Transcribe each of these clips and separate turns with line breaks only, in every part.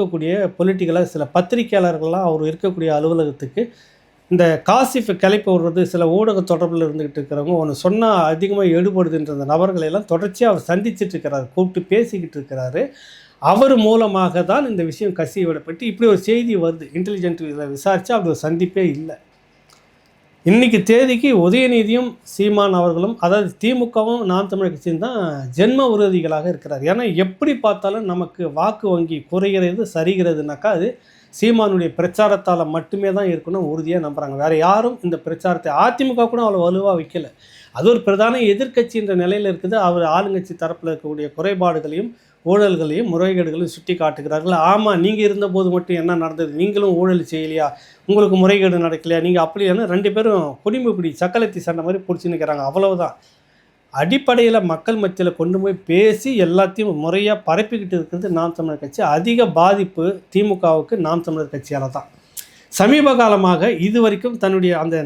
இருக்கக்கூடிய பொலிட்டிக்கலாக சில பத்திரிக்கையாளர்கள்லாம் அவர் இருக்கக்கூடிய அலுவலகத்துக்கு இந்த காசிஃபை கிளப்பி விடுறது சில ஊடக தொடர்பில் இருந்துகிட்டு இருக்கிறவங்க ஒன்று சொன்னால் அதிகமாக ஈடுபடுதுன்ற அந்த நபர்களை எல்லாம் தொடர்ச்சியாக அவர் சந்திச்சுட்டு இருக்கிறார், கூப்பிட்டு பேசிக்கிட்டு இருக்கிறாரு. அவர் மூலமாக தான் இந்த விஷயம் கசிய விடப்பட்டு இப்படி ஒரு செய்தி வருது. இன்டெலிஜென்ட் இதில் விசாரித்தா அப்படி ஒரு சந்திப்பே இல்லை. இன்றைக்கி தேதிக்கு உதயநிதியும் சீமான் அவர்களும், அதாவது திமுகவும் நாம் தமிழர் கட்சியும் தான் ஜென்ம விரோதிகளாக இருக்கிறார். ஏன்னா எப்படி பார்த்தாலும் நமக்கு வாக்கு வங்கி குறைகிறது சரிகிறதுனாக்கா அது சீமானுடைய பிரச்சாரத்தால் மட்டுமே தான் இருக்கணும் உறுதியாக நம்புகிறாங்க. வேறு யாரும் இந்த பிரச்சாரத்தை அதிமுக கூட அவ்வளோ வலுவாக வைக்கலை. அது ஒரு பிரதான எதிர்க்கட்சின்ற நிலையில் இருக்குது. அவர் ஆளுங்கட்சி தரப்பில் இருக்கக்கூடிய குறைபாடுகளையும் ஊழல்களையும் முறைகேடுகளையும் சுட்டி காட்டுகிறார்கள். ஆமாம், நீங்கள் இருந்தபோது மட்டும் என்ன நடந்தது, நீங்களும் ஊழல் செய்யலையா, உங்களுக்கு முறைகேடு நடக்கலையா, நீங்கள் அப்படியான ரெண்டு பேரும் குடிம்பு பிடி சக்கலத்தி சண்டை மாதிரி பிடிச்சி நிற்கிறாங்க. அவ்வளவுதான். அடிப்படையில் மக்கள் மத்தியில் கொண்டு போய் பேசி எல்லாத்தையும் முறையாக பரப்பிக்கிட்டு இருக்கிறது நாம் தமிழர் கட்சி. அதிக பாதிப்பு திமுகவுக்கு நாம் தமிழர் கட்சியால் தான். சமீப காலமாக இது வரைக்கும் தன்னுடைய அந்த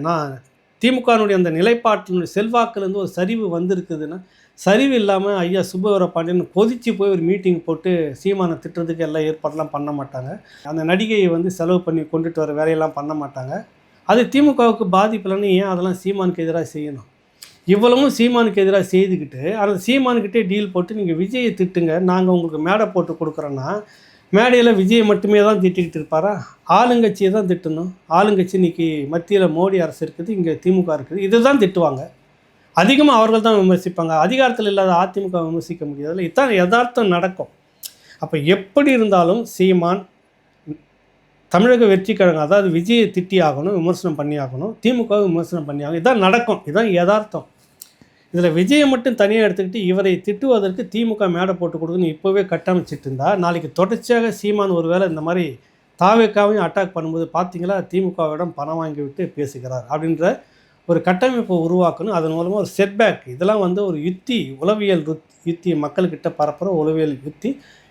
திமுகனுடைய அந்த நிலைப்பாட்டினுடைய செல்வாக்குலேருந்து ஒரு சரிவு வந்திருக்குதுன்னா, சரிவு இல்லாமல் ஐயா சுப்பவர பாண்டியன் கொதித்து போய் ஒரு மீட்டிங் போட்டு சீமானை திட்டுறதுக்கு எல்லாம் ஏற்பாடெலாம் பண்ண மாட்டாங்க. அந்த நடிகையை செலவு பண்ணி கொண்டுட்டு வர வேலையெல்லாம் பண்ண மாட்டாங்க. அது திமுகவுக்கு பாதிப்பில்லைன்னு ஏன் அதெல்லாம் சீமானுக்கு எதிராக செய்யணும்? இவ்வளவும் சீமானுக்கு எதிராக செய்துக்கிட்டு அந்த சீமானுக்கிட்டே டீல் போட்டு நீங்கள் விஜயை திட்டுங்க, நாங்கள் உங்களுக்கு மேடை போட்டு கொடுக்குறோன்னா, மேடையில் விஜயை மட்டுமே தான் திட்டிக்கிட்டு இருப்பாரா? ஆளுங்கட்சியை தான் திட்டணும். ஆளுங்கட்சி இன்றைக்கி மத்தியில் மோடி அரசு இருக்குது, இங்கே திமுக இருக்குது, இது தான் திட்டுவாங்க. அதிகமாக அவர்கள் தான் விமர்சிப்பாங்க. அதிகாரத்தில் இல்லாத அதிமுக விமர்சிக்க முடியாதுல்ல. இதுதான் யதார்த்தம் நடக்கும். அப்போ எப்படி இருந்தாலும் சீமான் தமிழக வெற்றி கழகம், அதாவது விஜயை திட்டி ஆகணும், விமர்சனம் பண்ணி ஆகணும், திமுகவை விமர்சனம் பண்ணி ஆகணும். இதுதான் நடக்கும். இதுதான் யதார்த்தம். இதில் விஜயை மட்டும் தனியாக எடுத்துக்கிட்டு இவரை திட்டுவதற்கு திமுக மேடை போட்டு கொடுக்குன்னு இப்போவே கட்டமைச்சிட்டு இருந்தால், நாளைக்கு தொடர்ச்சியாக சீமான் ஒரு வேளை இந்த மாதிரி தாவேக்காவையும் அட்டாக் பண்ணும்போது பார்த்தீங்களா, திமுகவிடம் பணம் வாங்கிவிட்டு பேசுகிறார் அப்படின்ற ஒரு கட்டமைப்பை உருவாக்கணும். அதன் மூலமாக ஒரு செட்பேக், இதெல்லாம் ஒரு யுத்தி, உளவியல் யுத்தி, மக்கள்கிட்ட பரப்புகிற உளவியல் யுத்தி.